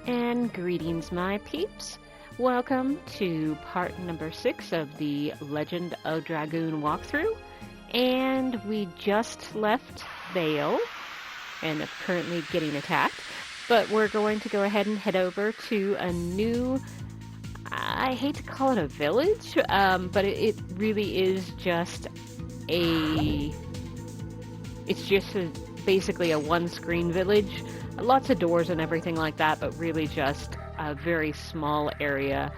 And greetings, my peeps. Welcome to part number 6 of the Legend of Dragoon walkthrough. And we just left Vale and are currently getting attacked. But we're going to go ahead and head over to a new, I hate to call it a village, but it really is just basically a one-screen village. Lots of doors and everything like that, but really just a very small area.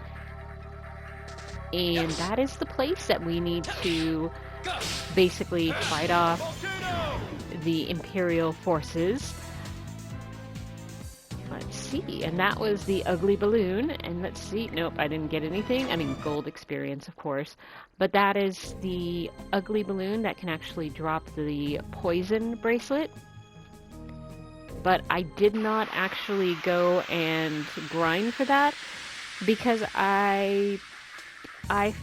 And that is the place that we need to basically fight off the Imperial forces. Let's see, and that was the ugly balloon, and let's see, nope, I didn't get anything. I mean, gold experience, of course, but that is the ugly balloon that can actually drop the poison bracelet. But I did not actually go and grind for that, because I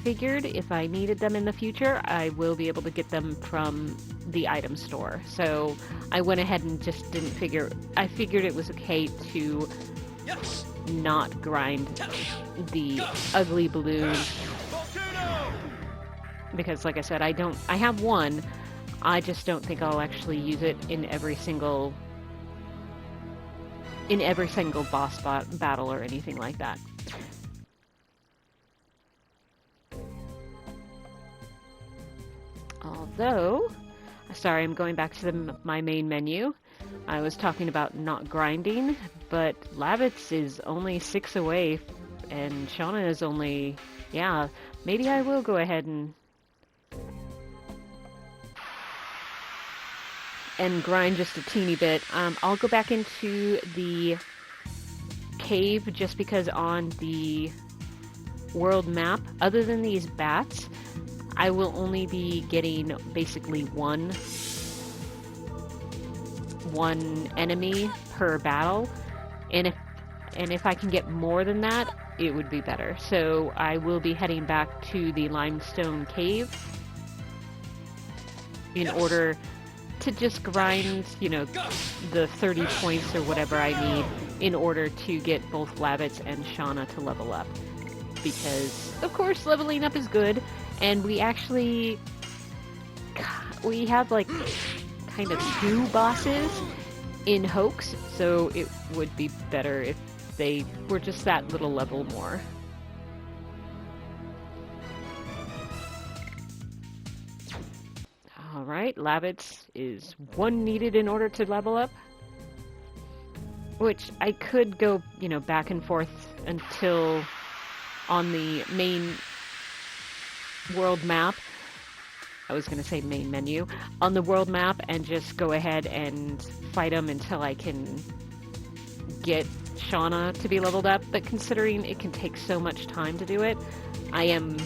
figured if I needed them in the future, I will be able to get them from the item store. So I went ahead and just I figured it was okay to not grind the ugly balloon. Because like I said, I have one, I just don't think I'll actually use it in every single boss battle or anything like that. Although, sorry, I'm going back to my main menu. I was talking about not grinding, but Lavitz is only 6 away, and Shauna is only, yeah, maybe I will go ahead and grind just a teeny bit. I'll go back into the cave just because on the world map, other than these bats, I will only be getting basically one enemy per battle, and if I can get more than that, it would be better. So I will be heading back to the limestone cave in order to just grind, you know, the 30 points or whatever I need in order to get both Lavitz and Shauna to level up. Because, of course, leveling up is good, and we have, like, kind of 2 bosses in Hoax, so it would be better if they were just that little level more. Alright, Lavitz is 1 needed in order to level up. Which I could go, you know, back and forth until on the main world map. I was going to say main menu. On the world map and just go ahead and fight him until I can get Shauna to be leveled up. But considering it can take so much time to do it, I am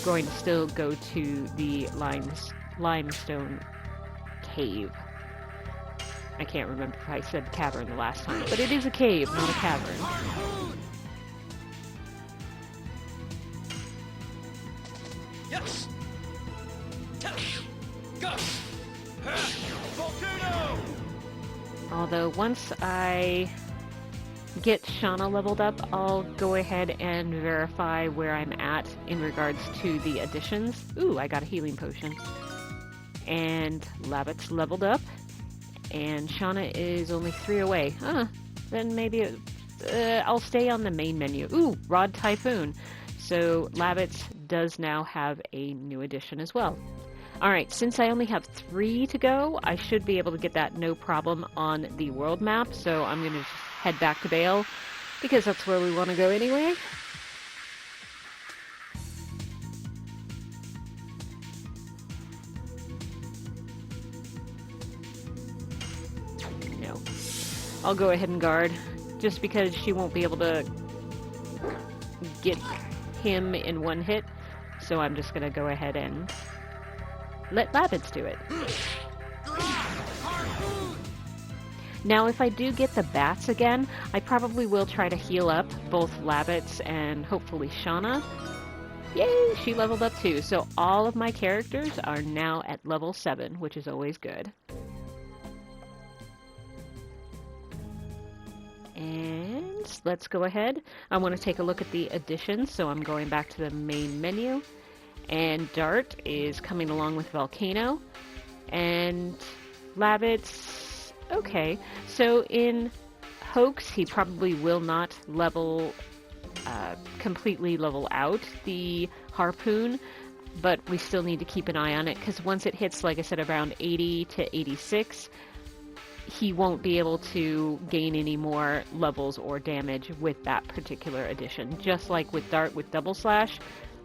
going to still go to the limestone cave. I can't remember if I said cavern the last time, but it is a cave, not a cavern. Yes. Although once I get Shauna leveled up, I'll go ahead and verify where I'm at in regards to the additions. Ooh, I got a healing potion. And Lavitz leveled up, and Shauna is only 3 away. Then maybe I'll stay on the main menu. Ooh, Rod Typhoon. So Lavitz does now have a new addition as well. Alright, since I only have 3 to go, I should be able to get that no problem on the world map, so I'm going to head back to Vale, because that's where we want to go anyway. No. I'll go ahead and guard, just because she won't be able to get him in 1 hit, so I'm just going to go ahead and let Lavitz do it. Now, if I do get the bats again, I probably will try to heal up both Lavitz and hopefully Shauna. Yay, she leveled up too. So all of my characters are now at level 7, which is always good. And let's go ahead. I want to take a look at the additions, so I'm going back to the main menu. And Dart is coming along with Volcano. And Lavitz, okay. So in Hoax, he probably will not completely level out the Harpoon, but we still need to keep an eye on it, because once it hits, like I said, around 80 to 86, he won't be able to gain any more levels or damage with that particular addition. Just like with Dart with Double Slash,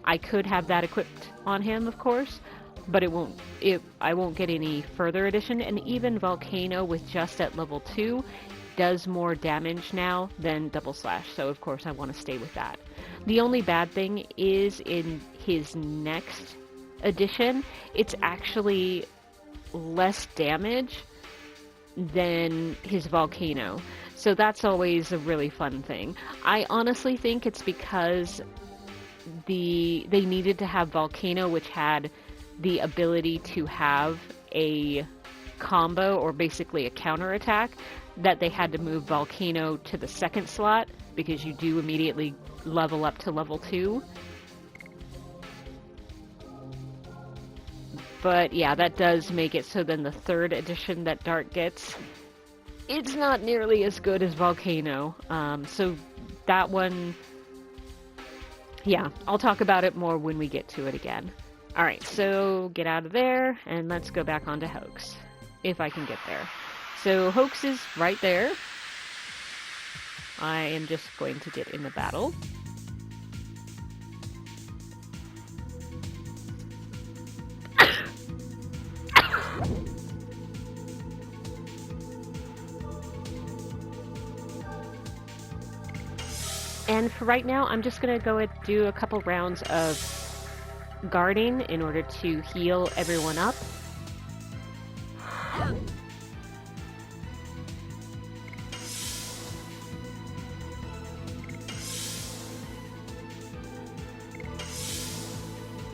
I could have that equipped on him, of course, but I won't get any further addition. And even Volcano with just at level 2 does more damage now than Double Slash, so of course I want to stay with that. The only bad thing is in his next edition, it's actually less damage than his Volcano. So that's always a really fun thing. I honestly think it's because they needed to have Volcano, which had the ability to have a combo, or basically a counterattack, that they had to move Volcano to the second slot, because you do immediately level up to level 2. But yeah, that does make it so then the third edition that Dart gets, it's not nearly as good as Volcano. So that one, yeah, I'll talk about it more when we get to it again. Alright, so get out of there, and let's go back onto Hoax, if I can get there. So Hoax is right there. I am just going to get in the battle. And for right now, I'm just going to go and do a couple rounds of guarding in order to heal everyone up.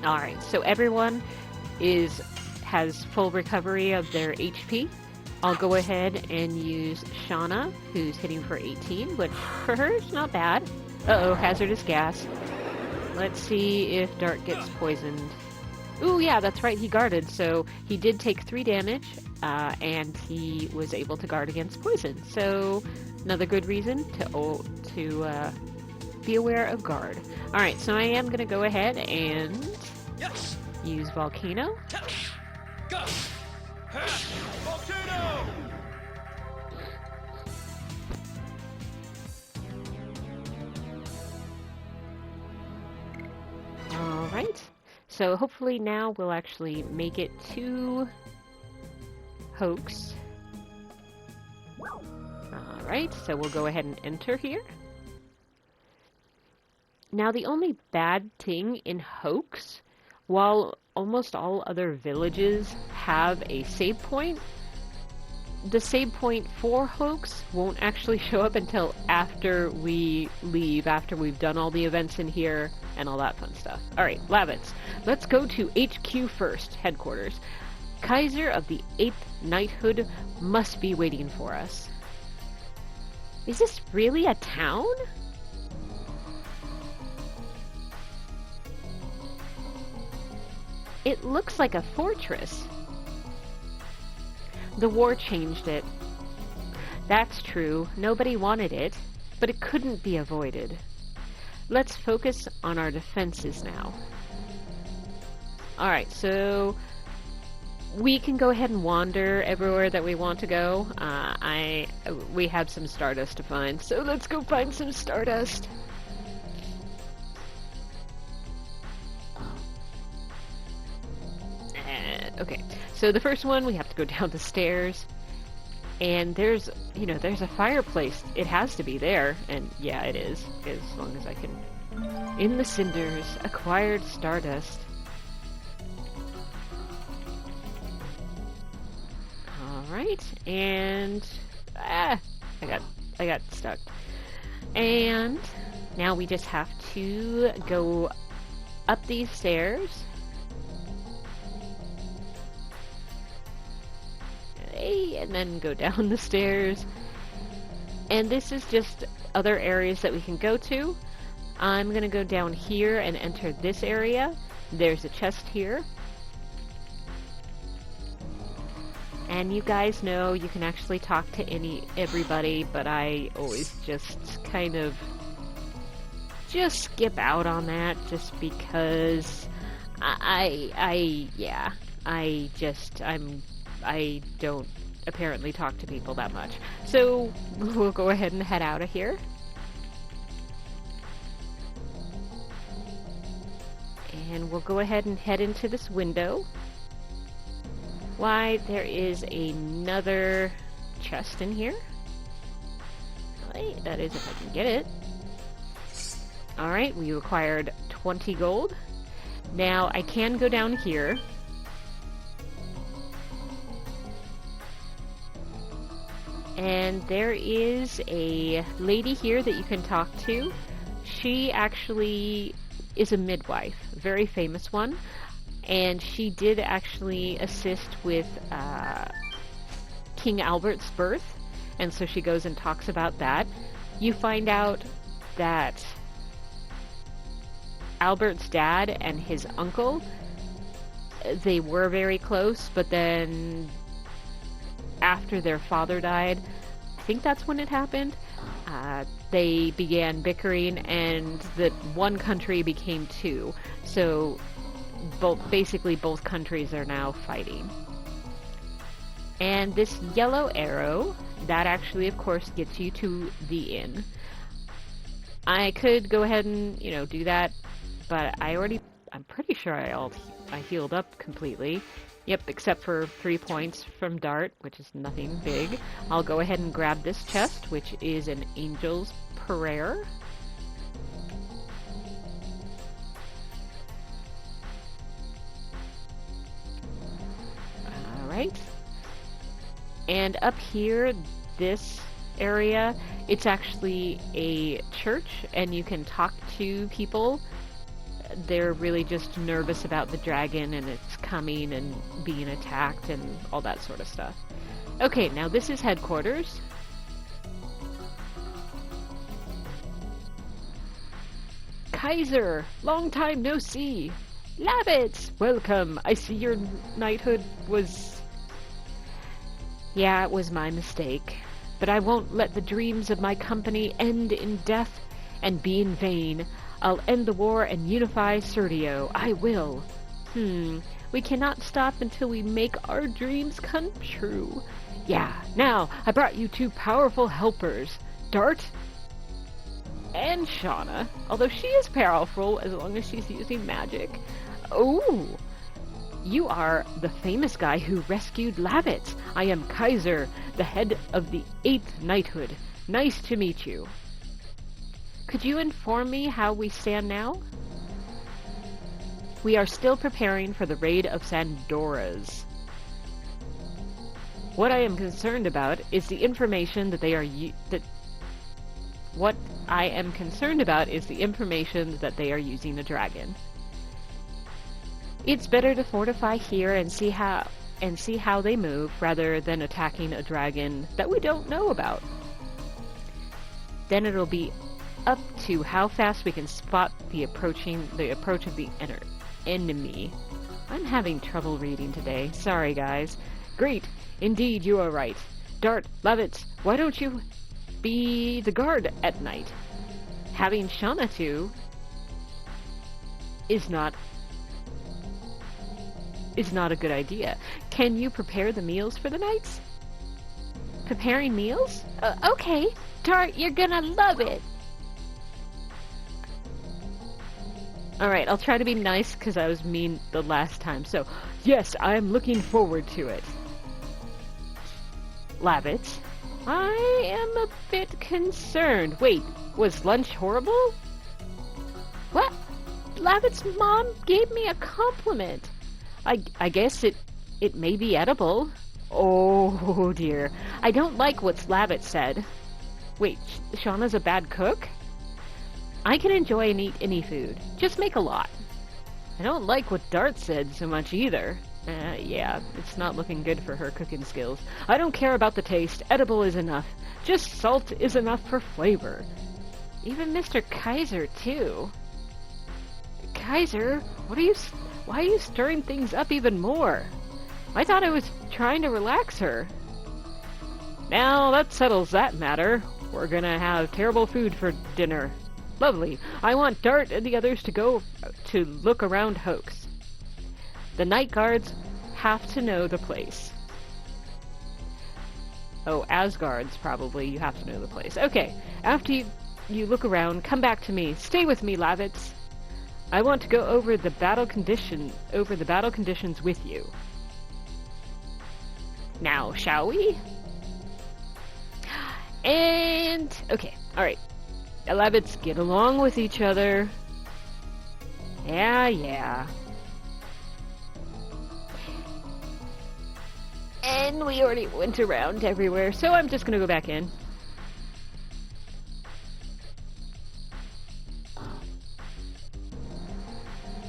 Alright, so everyone has full recovery of their HP. I'll go ahead and use Shauna, who's hitting for 18, which for her is not bad. Uh-oh, hazardous gas. Let's see if Dart gets poisoned. Ooh, yeah, that's right, he guarded, so he did take 3 damage, and he was able to guard against poison. So, another good reason to be aware of guard. Alright, so I am going to go ahead and use Volcano. Volcano! Alright, so hopefully now we'll actually make it to Hoax. Alright, so we'll go ahead and enter here. Now the only bad thing in Hoax, while almost all other villages have a save point, the save point for Hoax won't actually show up until after we leave, after we've done all the events in here and all that fun stuff. Alright, Lavitz, let's go to HQ first, headquarters. Kaiser of the 8th Knighthood must be waiting for us. Is this really a town? It looks like a fortress. The war changed it. That's true, nobody wanted it, but it couldn't be avoided. Let's focus on our defenses now. Alright, so we can go ahead and wander everywhere that we want to go. We have some Stardust to find, so let's go find some Stardust. Okay, so the first one, we have to go down the stairs, and there's a fireplace. It has to be there, and yeah, it is, as long as I can. In the cinders, acquired Stardust. Alright, and I got stuck. And now we just have to go up these stairs. And then go down the stairs. And this is just other areas that we can go to. I'm going to go down here and enter this area. There's a chest here. And you guys know you can actually talk to everybody, but I always just kind of just skip out on that just because I don't apparently talk to people that much. So we'll go ahead and head out of here. And we'll go ahead and head into this window. Why, there is another chest in here. Right, that is if I can get it. Alright, we required 20 gold. Now, I can go down here. And there is a lady here that you can talk to. She actually is a midwife, a very famous one. And she did actually assist with King Albert's birth, and so she goes and talks about that. You find out that Albert's dad and his uncle, they were very close, but then after their father died, I think that's when it happened, they began bickering, and that one country became two. So basically both countries are now fighting. And this yellow arrow, that actually of course gets you to the inn. I could go ahead and, do that, but I'm pretty sure I healed up completely. Yep, except for 3 points from Dart, which is nothing big. I'll go ahead and grab this chest, which is an angel's prayer. Alright. And up here, this area, it's actually a church, and you can talk to people. They're really just nervous about the dragon and it's coming and being attacked and all that sort of stuff. Okay, now this is headquarters. Kaiser, long time no see. Labbits, welcome. I see your knighthood was... Yeah, it was my mistake. But I won't let the dreams of my company end in death and be in vain. I'll end the war and unify Serdio. I will. We cannot stop until we make our dreams come true. Yeah, now, I brought you two powerful helpers. Dart and Shauna. Although she is powerful as long as she's using magic. Oh! You are the famous guy who rescued Labbits. I am Kaiser, the head of the 8th Knighthood. Nice to meet you. Could you inform me how we stand now? We are still preparing for the raid of Sandora's. What I am concerned about is the information that they are using a dragon. It's better to fortify here and see how they move rather than attacking a dragon that we don't know about. Then it'll be up to how fast we can spot the approach of the enemy. I'm having trouble reading today. Sorry, guys. Great. Indeed, you are right. Dart, Labbits, why don't you be the guard at night? Having Shauna too is not a good idea. Can you prepare the meals for the nights? Preparing meals? Okay. Dart, you're gonna love it. Alright, I'll try to be nice because I was mean the last time. So, yes, I'm looking forward to it. Labbits, I am a bit concerned. Wait, was lunch horrible? What? Labbit's mom gave me a compliment. I guess it may be edible. Oh dear. I don't like what Labbit said. Wait, Shauna's a bad cook? I can enjoy and eat any food. Just make a lot. I don't like what Dart said so much either. Yeah, it's not looking good for her cooking skills. I don't care about the taste. Edible is enough. Just salt is enough for flavor. Even Mr. Kaiser, too. Kaiser, why are you stirring things up even more? I thought I was trying to relax her. Now that settles that matter. We're gonna have terrible food for dinner. Lovely. I want Dart and the others to go to look around Hoax. The night guards have to know the place. Oh, as guards, probably. You have to know the place. Okay. After you look around, come back to me. Stay with me, Lavitz. I want to go over the battle conditions with you. Now, shall we? And okay, all right. Lavitz, get along with each other. Yeah. And we already went around everywhere, so I'm just gonna go back in.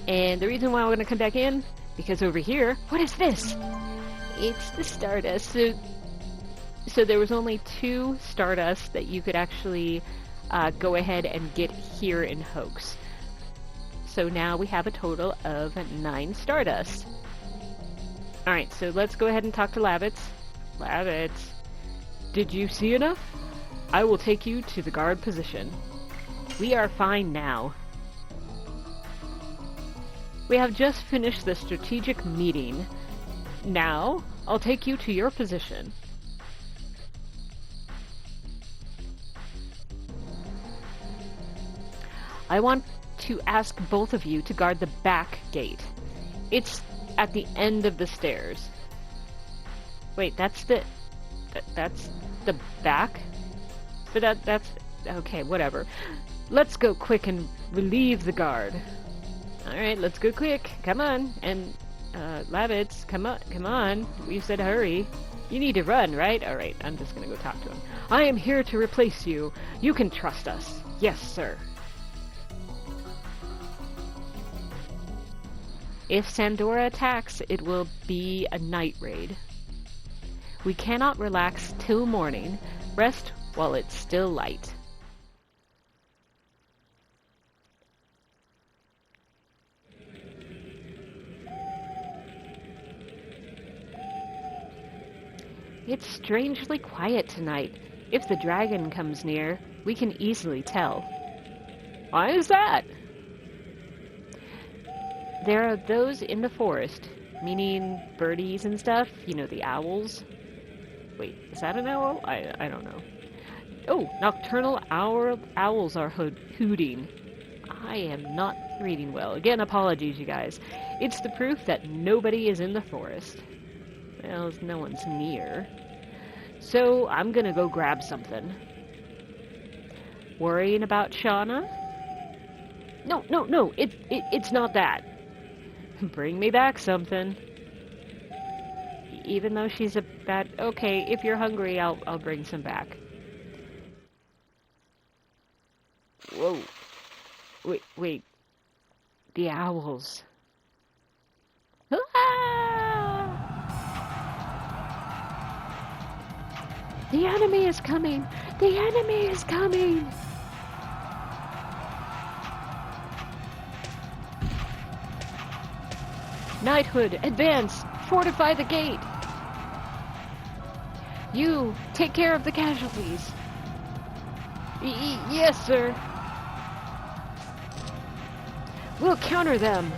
And the reason why we're gonna come back in, because over here, what is this? It's the Stardust. So there was only 2 Stardust that you could actually go ahead and get here in Hoax. So now we have a total of 9 Stardust. Alright, so let's go ahead and talk to Lavitz. Lavitz, did you see enough? I will take you to the guard position. We are fine now. We have just finished the strategic meeting. Now, I'll take you to your position. I want to ask both of you to guard the back gate. It's at the end of the stairs. Wait, that's the back? But that's okay, whatever. Let's go quick and relieve the guard. Alright, let's go quick. Come on. And Lavitz, come on. We said hurry. You need to run, right? Alright, I'm just gonna go talk to him. I am here to replace you. You can trust us. Yes, sir. If Sandora attacks, it will be a night raid. We cannot relax till morning. Rest while it's still light. It's strangely quiet tonight. If the dragon comes near, we can easily tell. Why is that? There are those in the forest, meaning birdies and stuff, you know, the owls. Wait, is that an owl? I don't know. Oh, nocturnal owls are hooting. I am not reading well. Again, apologies, you guys. It's the proof that nobody is in the forest. Well, no one's near. So, I'm gonna go grab something. Worrying about Shauna? No, it's not that. Bring me back something. Even though she's a bad... Okay, if you're hungry, I'll bring some back. Whoa. Wait. The owls. Ah! The enemy is coming! The enemy is coming! Knighthood, advance! Fortify the gate! You, take care of the casualties! Yes, sir! We'll counter them!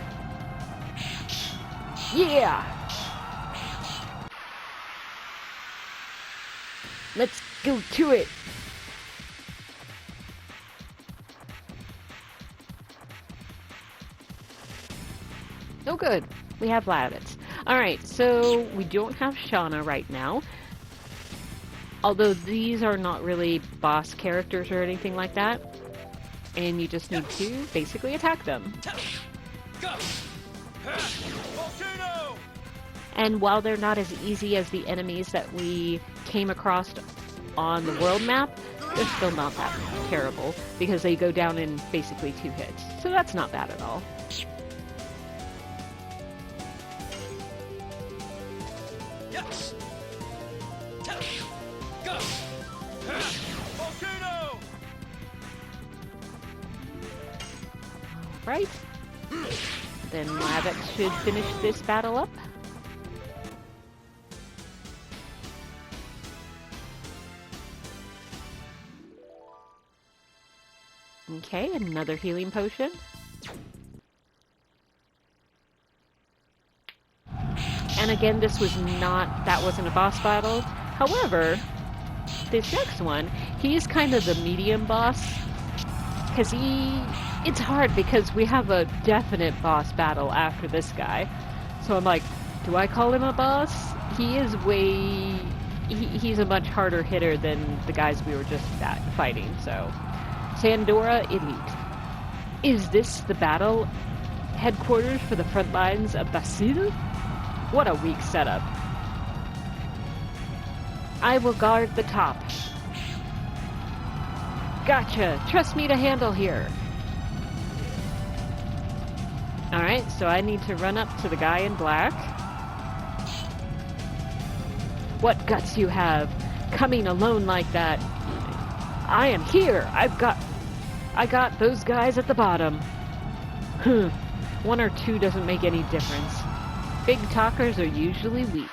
Yeah! Let's go to it! Oh good, we have Lavitz. Alright, so we don't have Shauna right now. Although these are not really boss characters or anything like that. And you just need to basically attack them. Go! Volcano! And while they're not as easy as the enemies that we came across on the world map, they're still not that terrible, because they go down in basically 2 hits. So that's not bad at all. Alright. Then Lavix should finish this battle up. Okay, another healing potion. And again, that wasn't a boss battle. However, this next one, he's kind of the medium boss. Because it's hard because we have a definite boss battle after this guy. So I'm like, do I call him a boss? He is he's a much harder hitter than the guys we were just fighting, so. Sandora Elite. Is this the battle headquarters for the front lines of Basil? What a weak setup. I will guard the top. Gotcha! Trust me to handle here! Alright, so I need to run up to the guy in black. What guts you have, coming alone like that. I am here! I got those guys at the bottom. One or two doesn't make any difference. Big talkers are usually weak.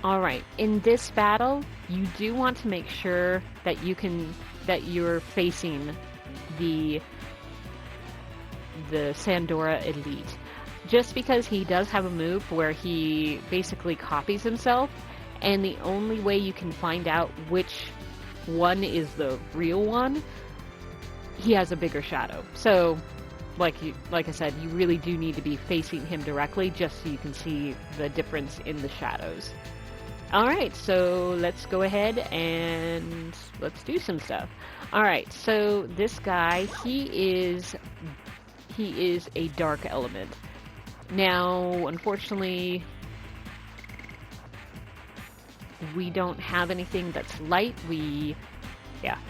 Alright, in this battle, you do want to make sure that you're facing the Sandora Elite. Just because he does have a move where he basically copies himself, and the only way you can find out which one is the real one, he has a bigger shadow. So, like I said, you really do need to be facing him directly just so you can see the difference in the shadows. Alright, so let's go ahead and let's do some stuff. Alright, so this guy, he is a dark element. Now, unfortunately, we don't have anything that's light.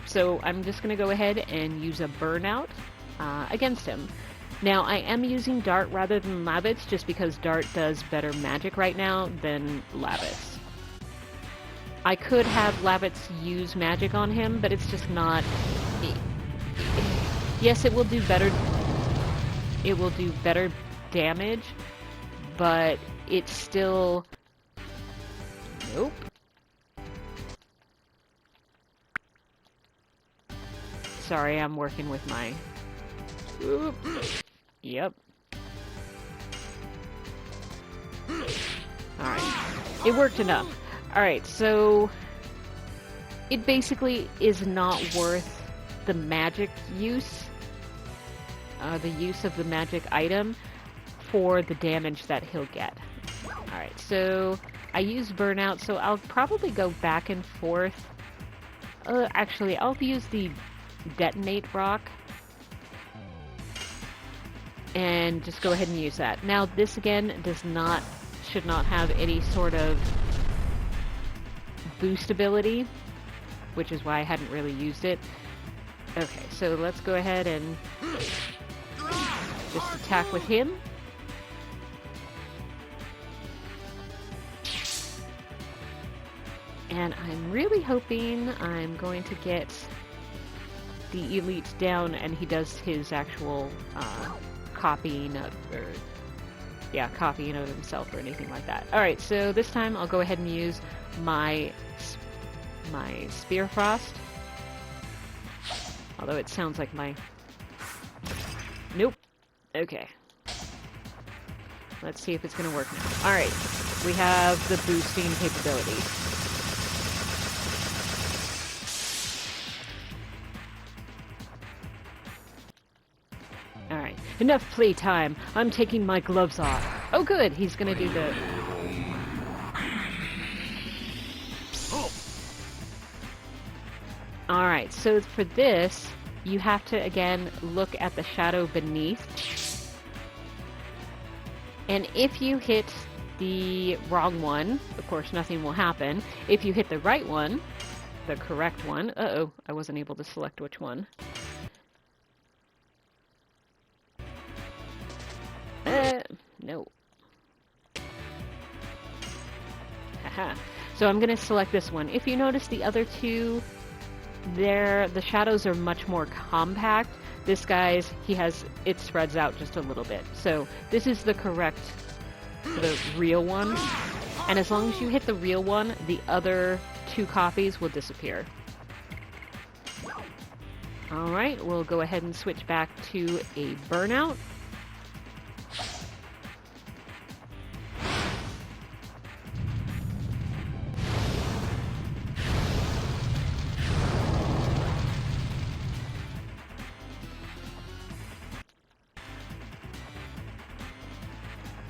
So I'm just going to go ahead and use a burnout against him. Now, I am using Dart rather than Lavix just because Dart does better magic right now than Lavix. I could have Lavix use magic on him, but it's just not... Yes, it will do better... It will do better damage, but it's still... Nope. Sorry, I'm working with my... Oop. Yep. Alright. It worked enough. Alright, so it basically is not worth the magic use, the use of the magic item for the damage that he'll get. Alright, so I use burnout, so I'll probably go back and forth. Actually, I'll use the detonate rock and just go ahead and use that. Now, this again should not have any sort of boost ability, which is why I hadn't really used it. Okay, so let's go ahead and just attack with him. And I'm really hoping I'm going to get the elite down and he does his actual copying of himself or anything like that. Alright, so this time I'll go ahead and use my Spear Frost. Although it sounds like my... Nope. Okay. Let's see if it's gonna work now. Alright, we have the boosting capability. Alright, enough playtime. I'm taking my gloves off. Oh good, he's gonna do the... Alright, so for this, you have to, again, look at the shadow beneath. And if you hit the wrong one, of course nothing will happen. If you hit the right one, the correct one... Uh-oh, I wasn't able to select which one. No. Haha. So I'm going to select this one. If you notice the other two, the shadows are much more compact. This guy's, it spreads out just a little bit. So this is the real one. And as long as you hit the real one, the other two copies will disappear. Alright, we'll go ahead and switch back to a burnout.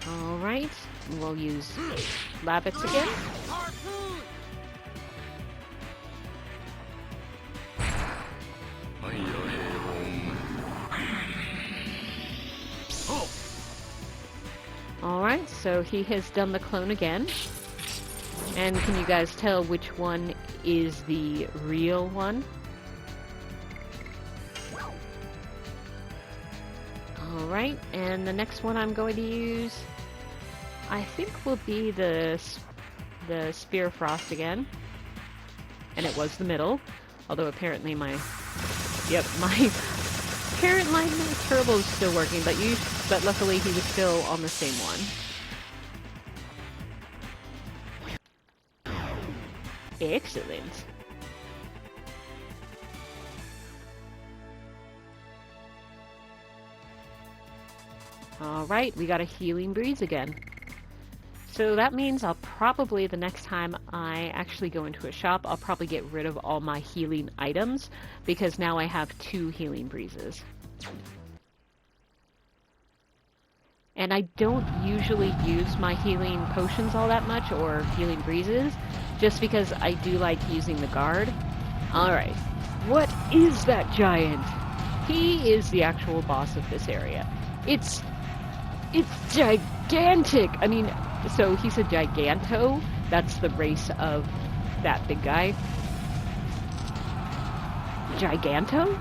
Alright, we'll use Labbits again. Alright, so he has done the clone again. And can you guys tell which one is the real one? Alright, and the next one I'm going to use, I think, will be the Spear Frost again. And it was the middle, although apparently my parent line turbo is still working, but luckily he was still on the same one. Excellent. Alright, we got a healing breeze again. So that means I'll probably, the next time I actually go into a shop, I'll probably get rid of all my healing items, because now I have 2 healing breezes. And I don't usually use my healing potions all that much, or healing breezes, just because I do like using the guard. Alright, what is that giant? He is the actual boss of this area. It's gigantic! I mean, so he's a Giganto. That's the race of that big guy. Giganto?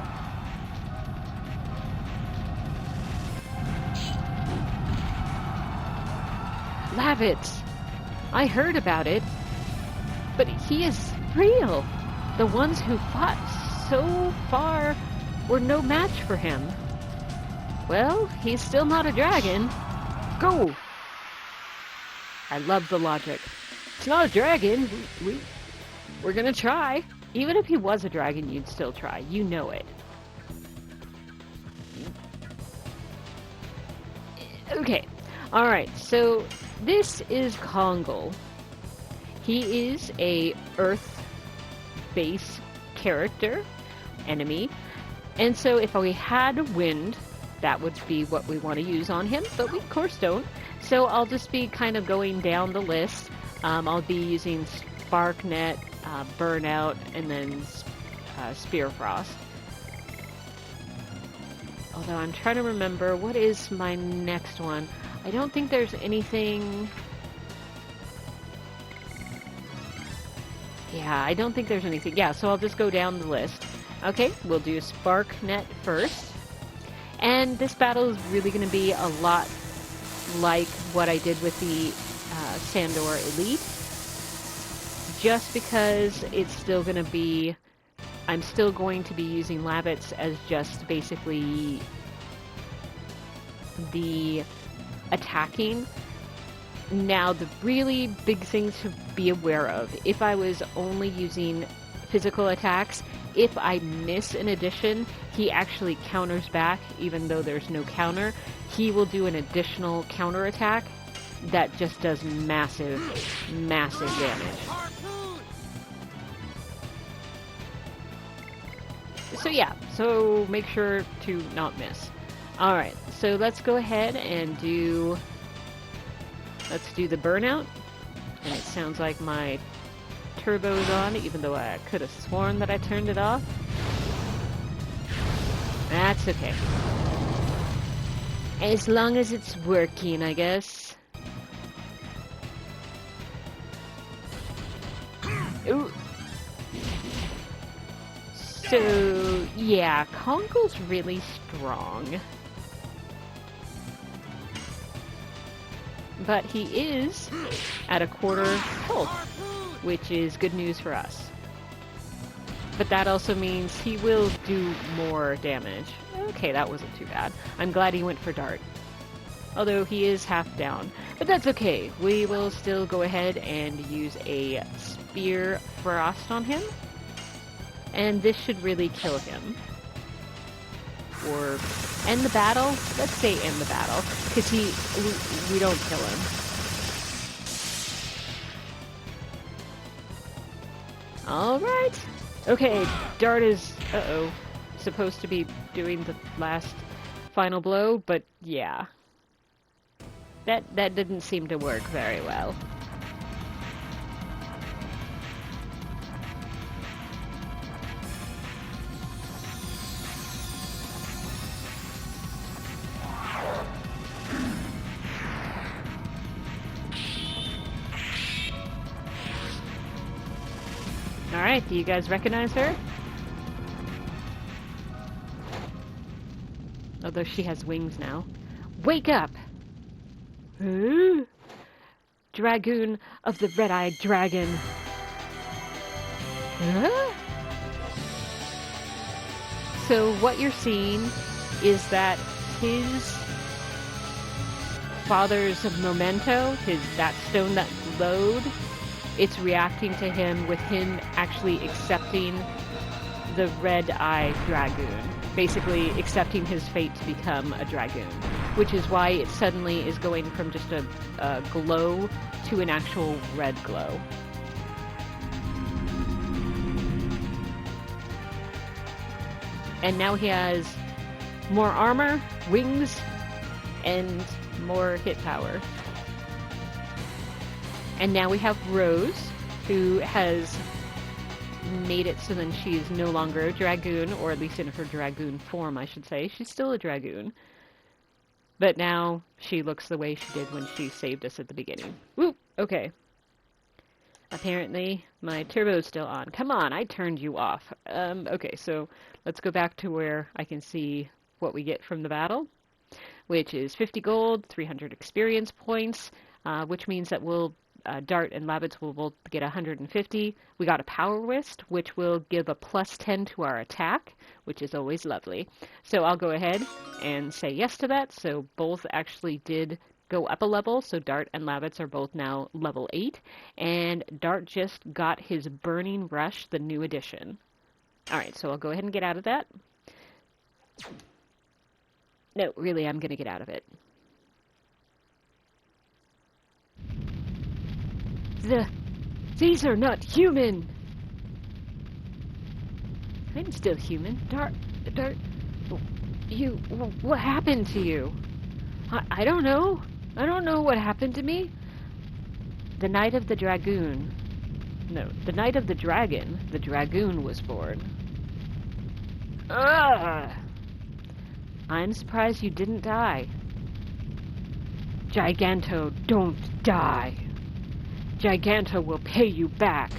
Labbits! I heard about it, but he is real. The ones who fought so far were no match for him. Well, he's still not a dragon. Go! I love the logic. It's not a dragon. We're gonna try. Even if he was a dragon, you'd still try. You know it. Okay. Alright, so this is Kongal. He is a Earth-based character, enemy. And so if we had wind, that would be what we want to use on him, but we of course don't. So I'll just be kind of going down the list. I'll be using Sparknet, Burnout, and then Spear Frost. Although I'm trying to remember, what is my next one? I don't think there's anything... Yeah, I don't think there's anything. Yeah, so I'll just go down the list. Okay, we'll do Sparknet first. And this battle is really going to be a lot like what I did with the Sandor Elite. Just because it's still going to be... I'm still going to be using Labbits as just basically the attacking. Now, the really big thing to be aware of, if I was only using physical attacks, if I miss an addition, he actually counters back, even though there's no counter. He will do an additional counter attack that just does massive, massive damage. So yeah, so make sure to not miss. Alright, so let's go ahead and let's do the burnout. And it sounds like my turbo's on, even though I could have sworn that I turned it off. That's okay. As long as it's working, I guess. Ooh. So, yeah, Kongal's really strong. but he is at a quarter health, which is good news for us. But that also means he will do more damage. Okay, that wasn't too bad. I'm glad he went for Dart. Although he is half down. But that's okay. We will still go ahead and use a Spear Frost on him. And this should really kill him. Or end the battle? Let's say end the battle. Because we don't kill him. Alright. Okay, Dart is, supposed to be doing the last final blow, but yeah. That didn't seem to work very well. Alright, do you guys recognize her? Although she has wings now. Wake up! Dragoon of the Red-Eyed Dragon. Huh? So what you're seeing is that his father's memento, that stone that glowed, it's reacting to him with him actually accepting the Red-Eyed Dragoon. Basically accepting his fate to become a Dragoon. Which is why it suddenly is going from just a glow to an actual red glow. And now he has more armor, wings, and more hit power. And now we have Rose, who has made it so then she is no longer a Dragoon, or at least in her Dragoon form, I should say. She's still a Dragoon. But now she looks the way she did when she saved us at the beginning. Woo! Okay. Apparently, my turbo's still on. Come on, I turned you off. Okay, so let's go back to where I can see what we get from the battle, which is 50 gold, 300 experience points, which means that we'll Dart and Labbits will both get 150. We got a Power Whist, which will give a plus 10 to our attack, which is always lovely. So I'll go ahead and say yes to that. So both actually did go up a level. So Dart and Labbits are both now level 8. And Dart just got his Burning Rush, the new edition. Alright, so I'll go ahead and get out of that. No, really, I'm going to get out of it. These are not human! I'm still human. Dart, what happened to you? I don't know. I don't know what happened to me. The night of the Dragoon. No, the night of the Dragon, the Dragoon was born. Ugh! I'm surprised you didn't die. Giganto, don't die. Giganto will pay you back.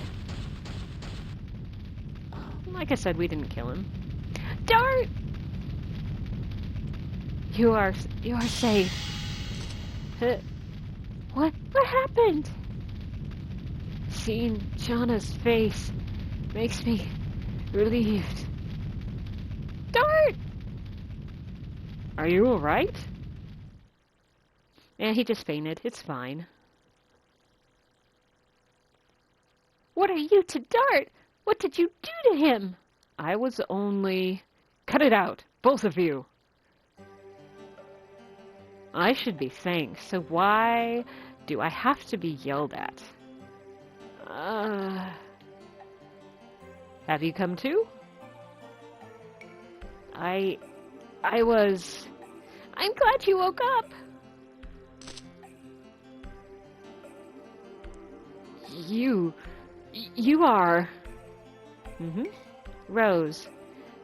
Like I said, we didn't kill him. Dart! You are safe. What happened? Seeing Shauna's face makes me relieved. Dart! Are you alright? Yeah, he just fainted. It's fine. What are you to Dart? What did you do to him? I was only... Cut it out, both of you. I should be thanked, so why do I have to be yelled at? Have you come to? I'm glad you woke up. You are... Rose.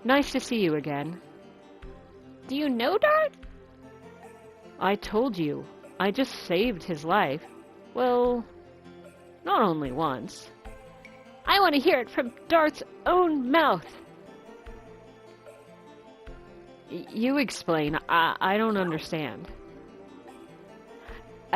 Nice to see you again. Do you know Dart? I told you. I just saved his life. Well, not only once. I want to hear it from Dart's own mouth. You explain. I don't understand.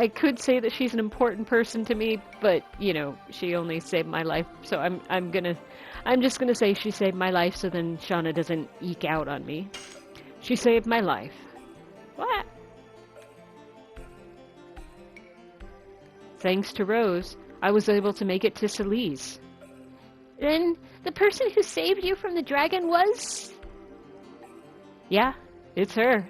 I could say that she's an important person to me, but you know, she only saved my life, so I'm just gonna say she saved my life, so then Shauna doesn't eke out on me. She saved my life. What? Thanks to Rose, I was able to make it to Celise. Then the person who saved you from the dragon was? Yeah, it's her.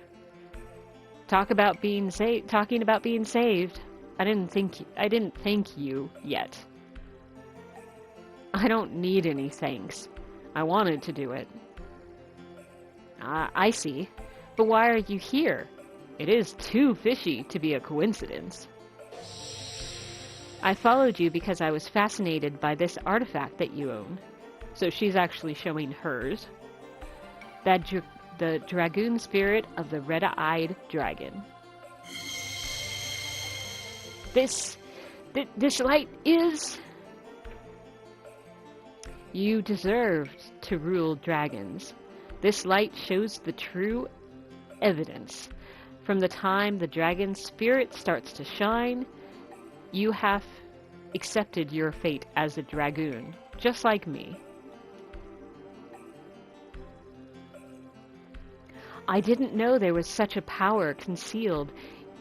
Talking about being saved. I didn't thank you yet. I don't need any thanks. I wanted to do it. I see. But why are you here? It is too fishy to be a coincidence. I followed you because I was fascinated by this artifact that you own. So she's actually showing hers. The Dragoon spirit of the red-eyed dragon. This light is... You deserved to rule dragons. This light shows the true evidence. From the time the dragon spirit starts to shine, you have accepted your fate as a dragoon, just like me. I didn't know there was such a power concealed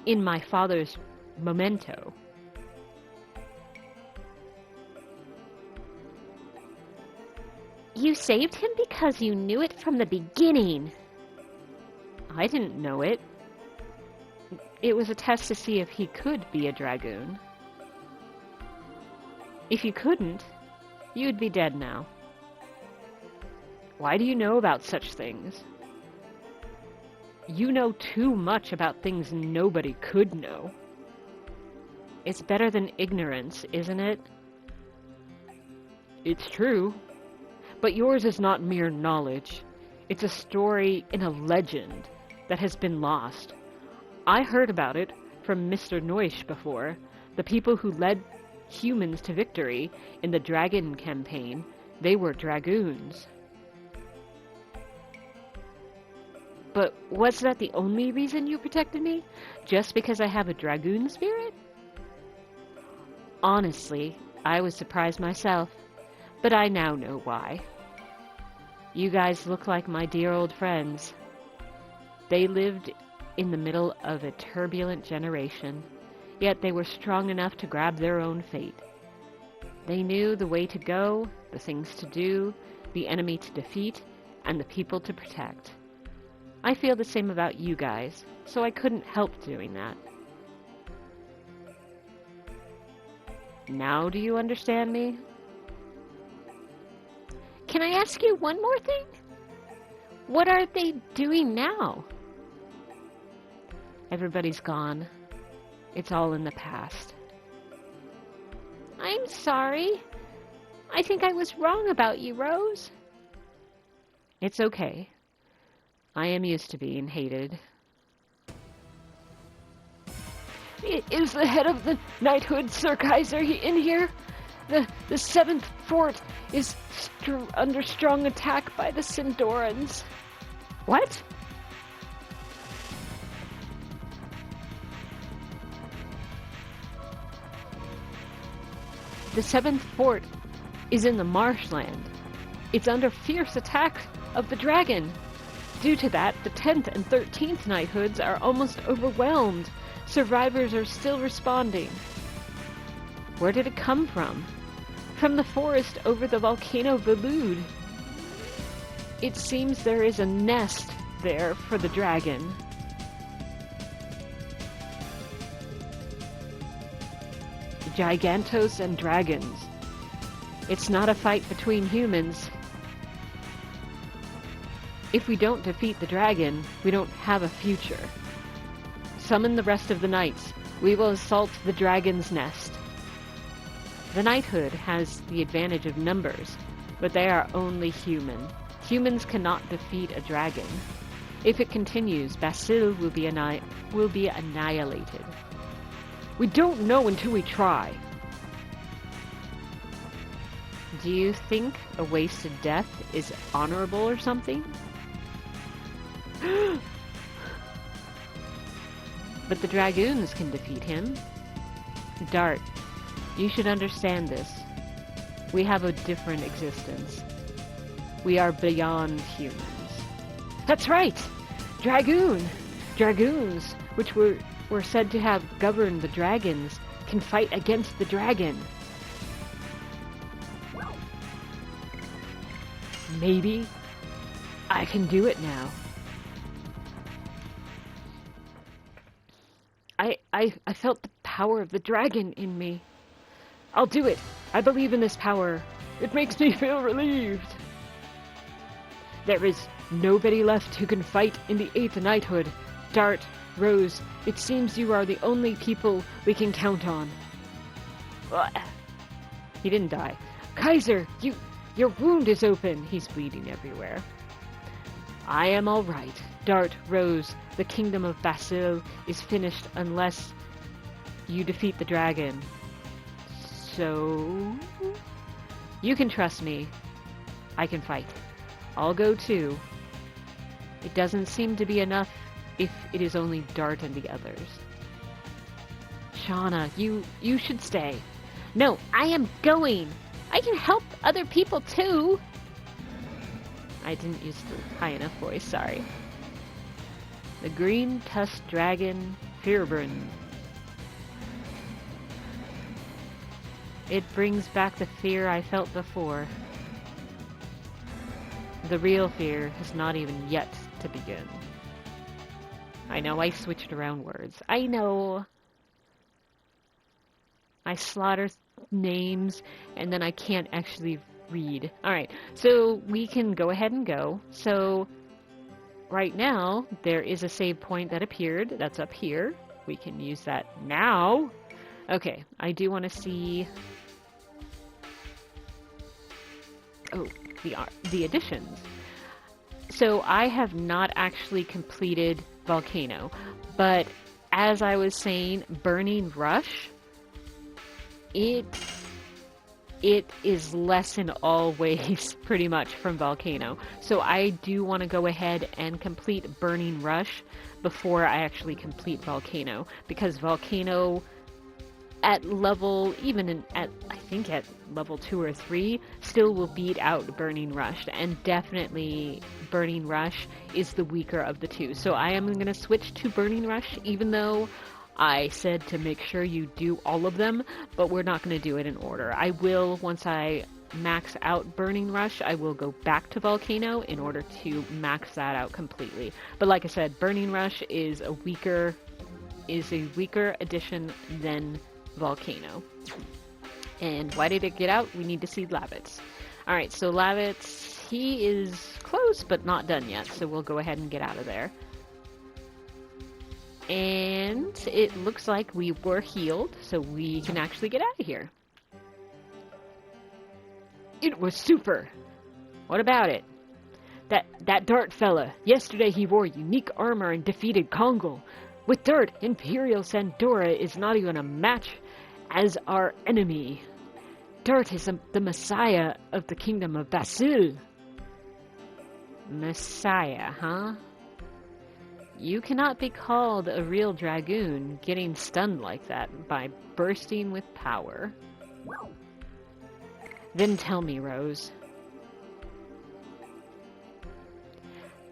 in my father's memento. You saved him because you knew it from the beginning. I didn't know it. It was a test to see if he could be a dragoon. If you couldn't, you'd be dead now. Why do you know about such things? You know too much about things nobody could know. It's better than ignorance, isn't it? It's true. But yours is not mere knowledge. It's a story in a legend that has been lost. I heard about it from Mr. Noish before, the people who led humans to victory in the Dragon campaign. They were dragoons. But was that the only reason you protected me? Just because I have a dragoon spirit? Honestly, I was surprised myself, but I now know why. You guys look like my dear old friends. They lived in the middle of a turbulent generation, yet they were strong enough to grab their own fate. They knew the way to go, the things to do, the enemy to defeat, and the people to protect. I feel the same about you guys, so I couldn't help doing that. Now do you understand me? Can I ask you one more thing? What are they doing now? Everybody's gone. It's all in the past. I'm sorry. I think I was wrong about you, Rose. It's okay. I am used to being hated. Is the head of the knighthood, Sir Kaiser, in here? The seventh fort is under strong attack by the Sindorans. What? The seventh fort is in the marshland. It's under fierce attack of the dragon. Due to that, the 10th and 13th knighthoods are almost overwhelmed. Survivors are still responding. Where did it come from? From the forest over the volcano Velud. It seems there is a nest there for the dragon. Gigantos and dragons. It's not a fight between humans. If we don't defeat the dragon, we don't have a future. Summon the rest of the knights. We will assault the dragon's nest. The knighthood has the advantage of numbers, but they are only human. Humans cannot defeat a dragon. If it continues, Basil will be annihilated. We don't know until we try. Do you think a wasted death is honorable or something? But the dragoons can defeat him. Dart, you should understand this. We have a different existence. We are beyond humans. That's right! Dragoon! Dragoons, which were said to have governed the dragons, can fight against the dragon. Maybe I can do it now. I felt the power of the dragon in me. I'll do it. I believe in this power. It makes me feel relieved. There is nobody left who can fight in the 8th knighthood. Dart, Rose, it seems you are the only people we can count on. He didn't die. Kaiser, your wound is open. He's bleeding everywhere. I am all right. Dart, Rose, the kingdom of Basil is finished unless you defeat the dragon. So, you can trust me. I can fight. I'll go too. It doesn't seem to be enough if it is only Dart and the others. Shauna, you should stay. No, I am going. I can help other people too. I didn't use the high enough voice, sorry. The green-tusked dragon, Firbrun. It brings back the fear I felt before. The real fear has not even yet to begin. I know I switched around words. I know. I slaughter names, and then I can't actually read. Alright, so we can go ahead and go. So, right now, there is a save point that appeared. That's up here. We can use that now. Okay, I do want to see... Oh, the additions. So I have not actually completed Volcano, but as I was saying, Burning Rush, it is less in all ways pretty much from Volcano. So I do want to go ahead and complete Burning Rush before I actually complete Volcano, because Volcano at level, I think at level 2 or 3, still will beat out Burning Rush, and definitely Burning Rush is the weaker of the two. So I am going to switch to Burning Rush, even though I said to make sure you do all of them, but we're not going to do it in order. I will, once I max out Burning Rush, I will go back to Volcano in order to max that out completely. But like I said, Burning Rush is a weaker addition than Volcano. And why did it get out? We need to see Lavitz. Alright, so Lavitz, he is close but not done yet, so we'll go ahead and get out of there. And it looks like we were healed, so we can actually get out of here. It was super! What about it? That Dart fella. Yesterday he wore unique armor and defeated Kongal. With Dart, Imperial Sandora is not even a match as our enemy. Dart is the messiah of the kingdom of Basil. Messiah, huh? You cannot be called a real Dragoon getting stunned like that by bursting with power. Then tell me, Rose.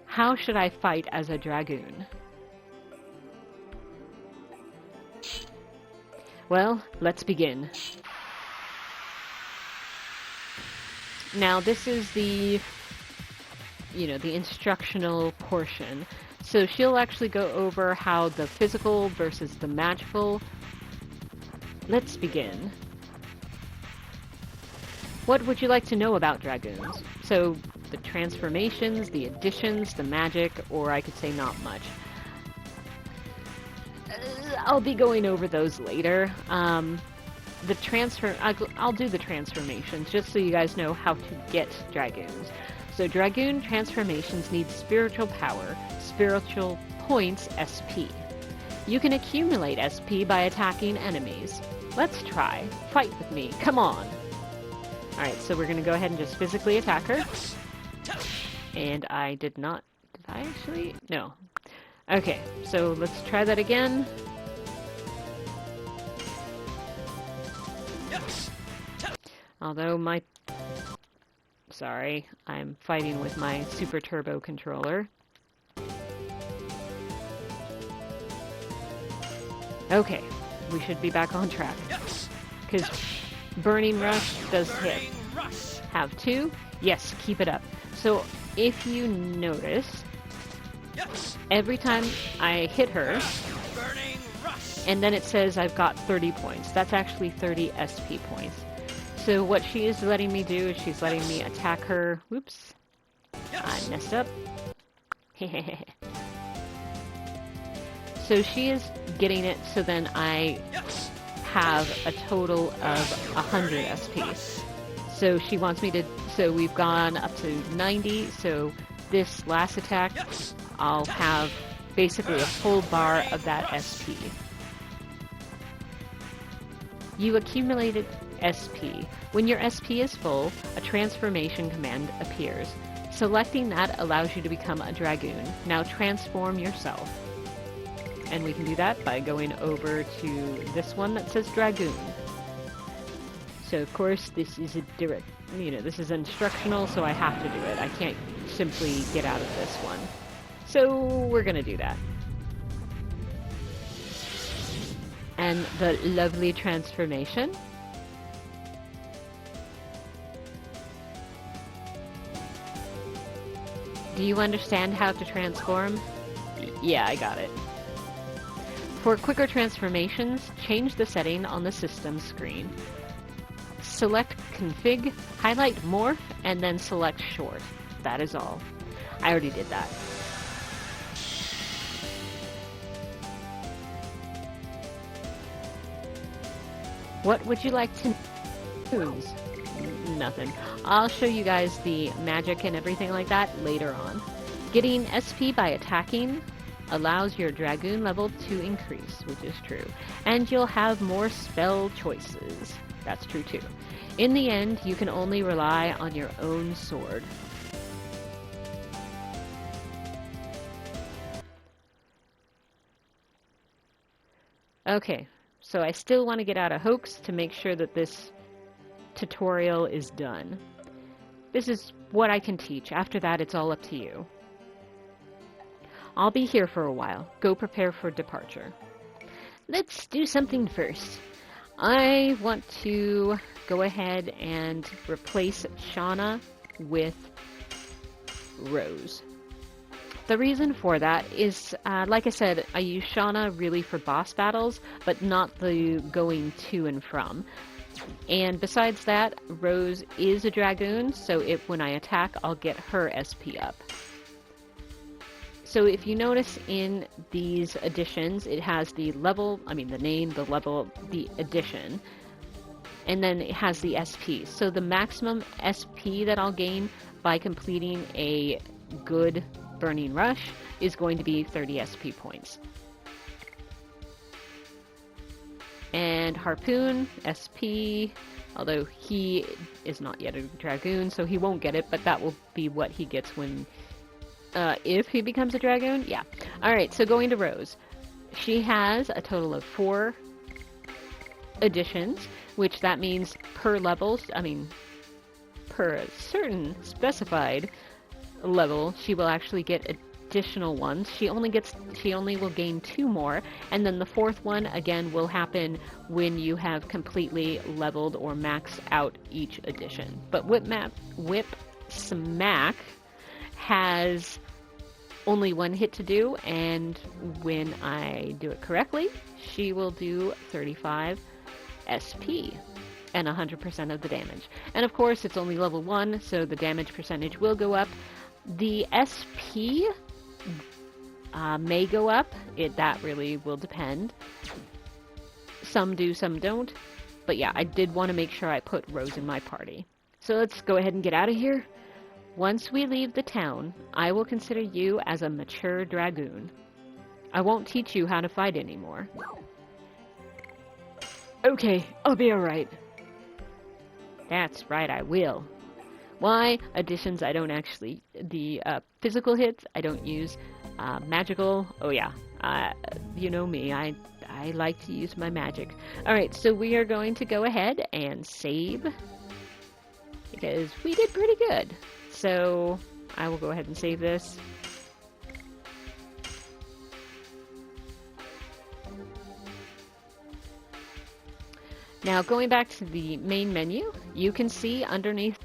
How should I fight as a Dragoon? Well, let's begin. Now, this is the instructional portion. So she'll actually go over how the physical versus the magical. Let's begin. What would you like to know about Dragoons? So, the transformations, the additions, the magic, or I could say not much. I'll be going over those later. I'll do the transformations, just so you guys know how to get Dragoons. So Dragoon transformations need spiritual power, spiritual points SP. You can accumulate SP by attacking enemies. Let's try. Fight with me. Come on. Alright, so we're going to go ahead and just physically attack her. And I did not... Did I actually? No. Okay, so let's try that again. Although my... Sorry, I'm fighting with my Super Turbo controller. Okay, we should be back on track. Because Burning Rush does hit. Have 2? Yes, keep it up. So, if you notice, every time I hit her, and then it says I've got 30 points. That's actually 30 SP points. So what she is letting me do is she's letting me attack her. Whoops. I messed up. So she is getting it, so then I have a total of 100 SP. So she wants me to... So we've gone up to 90, so this last attack, I'll have basically a full bar of that SP. You accumulated SP. When your SP is full, a transformation command appears. Selecting that allows you to become a Dragoon. Now transform yourself. And we can do that by going over to this one that says Dragoon. So of course this is a direct, this is instructional, so I have to do it. I can't simply get out of this one. So we're gonna do that. And the lovely transformation. Do you understand how to transform? Yeah, I got it. For quicker transformations, change the setting on the system screen. Select Config, highlight Morph, and then select Short. That is all. I already did that. What would you like to use? Nothing. I'll show you guys the magic and everything like that later on. Getting SP by attacking allows your Dragoon level to increase, which is true. And you'll have more spell choices. That's true too. In the end, you can only rely on your own sword. Okay, so I still want to get out of Hoax to make sure that this tutorial is done. This is what I can teach. After that, it's all up to you. I'll be here for a while. Go prepare for departure. Let's do something first. I want to go ahead and replace Shauna with Rose. The reason for that is, like I said, I use Shauna really for boss battles, but not the going to and from. And besides that, Rose is a Dragoon, so when I attack, I'll get her SP up. So if you notice in these additions, it has the level, the name, the level, the addition, and then it has the SP. So the maximum SP that I'll gain by completing a good Burning Rush is going to be 30 SP points. And Harpoon, SP, although he is not yet a Dragoon, so he won't get it, but that will be what he gets when... if he becomes a Dragoon? Yeah. Alright, so going to Rose. She has a total of 4 additions, which that means per level, per a certain specified level, she will actually get additional ones. She only will gain 2 more, and then the 4th one, again, will happen when you have completely leveled or maxed out each addition. But Whip Smack has only 1 hit to do, and when I do it correctly, she will do 35 SP and 100% of the damage. And of course, it's only level 1, so the damage percentage will go up. The SP may go up. That really will depend. Some do, some don't. But yeah, I did want to make sure I put Rose in my party. So let's go ahead and get out of here. Once we leave the town, I will consider you as a mature Dragoon. I won't teach you how to fight anymore. Okay, I'll be alright. That's right, I will. Why? Additions, I don't actually... The physical hits, I don't use. Magical, oh yeah. You know me, I I like to use my magic. Alright, so we are going to go ahead and save because we did pretty good. So I will go ahead and save this. Now going back to the main menu, you can see underneath